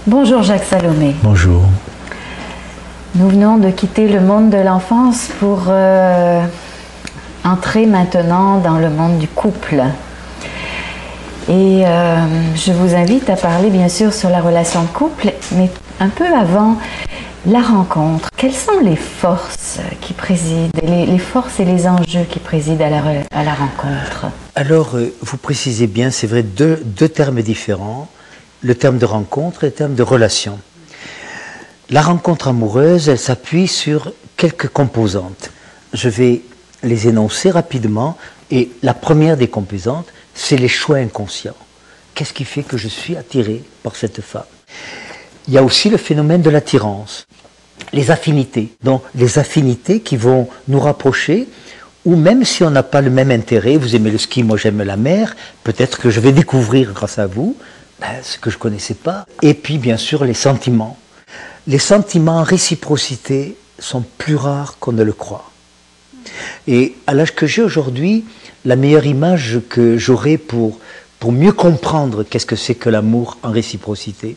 Bonjour Jacques Salomé. Bonjour. Nous venons de quitter le monde de l'enfance pour entrer maintenant dans le monde du couple. Et je vous invite à parler bien sûr sur la relation de couple, mais un peu avant la rencontre. Quelles sont les forces qui président, les forces et les enjeux qui président à la rencontre? Alors, vous précisez bien, c'est vrai, deux termes différents, le terme de rencontre et le terme de relation. La rencontre amoureuse, elle s'appuie sur quelques composantes. Je vais les énoncer rapidement, et la première des composantes, c'est les choix inconscients. Qu'est-ce qui fait que je suis attiré par cette femme? Il y a aussi le phénomène de l'attirance, les affinités. Donc les affinités qui vont nous rapprocher, ou même si on n'a pas le même intérêt, vous aimez le ski, moi j'aime la mer, peut-être que je vais découvrir grâce à vous ce que je ne connaissais pas. Et puis bien sûr les sentiments. Les sentiments en réciprocité sont plus rares qu'on ne le croit. Et à l'âge que j'ai aujourd'hui, la meilleure image que j'aurai pour mieux comprendre qu'est-ce que c'est que l'amour en réciprocité,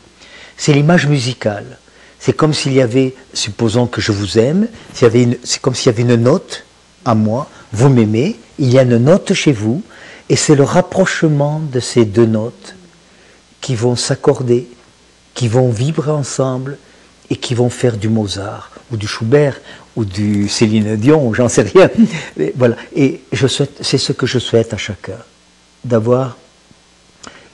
c'est l'image musicale. C'est comme s'il y avait, supposons que je vous aime, c'est comme s'il y avait une note à moi, vous m'aimez, il y a une note chez vous, et c'est le rapprochement de ces deux notes qui vont s'accorder, qui vont vibrer ensemble et qui vont faire du Mozart ou du Schubert ou du Céline Dion, j'en sais rien. Et voilà. Et c'est ce que je souhaite à chacun, d'avoir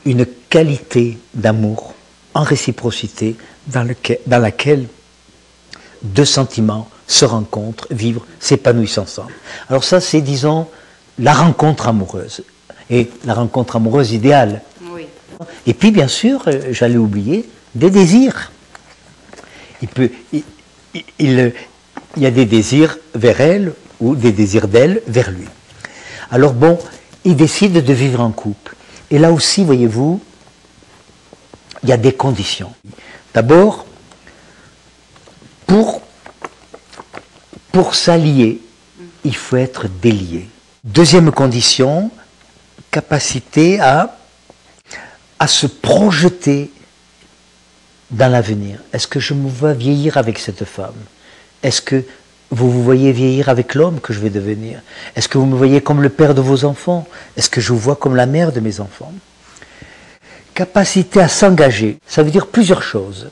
une qualité d'amour en réciprocité dans laquelle deux sentiments se rencontrent, vivent, s'épanouissent ensemble. Alors ça, c'est, disons, la rencontre amoureuse. Et la rencontre amoureuse idéale. Oui. Et puis, bien sûr, j'allais oublier, des désirs. Il y a des désirs vers elle ou des désirs d'elle vers lui. Alors bon, il décide de vivre en couple. Et là aussi, voyez-vous, il y a des conditions. D'abord, pour s'allier, il faut être délié. Deuxième condition, capacité à se projeter dans l'avenir. Est-ce que je me vois vieillir avec cette femme? Est-ce que vous vous voyez vieillir avec l'homme que je vais devenir? Est-ce que vous me voyez comme le père de vos enfants? Est-ce que je vous vois comme la mère de mes enfants? Capacité à s'engager, ça veut dire plusieurs choses.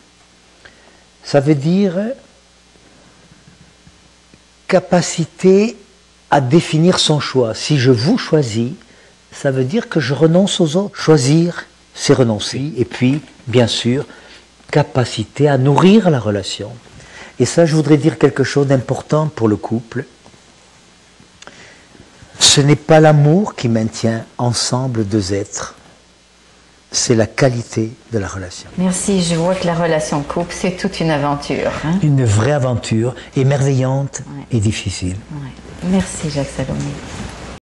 Ça veut dire capacité à définir son choix. Si je vous choisis, ça veut dire que je renonce aux autres. Choisir, c'est renoncer. Et puis, bien sûr, capacité à nourrir la relation. Et ça, je voudrais dire quelque chose d'important pour le couple. Ce n'est pas l'amour qui maintient ensemble deux êtres, c'est la qualité de la relation. Merci, je vois que la relation de couple, c'est toute une aventure. Hein? Une vraie aventure, émerveillante et difficile. Ouais. Merci Jacques Salomé.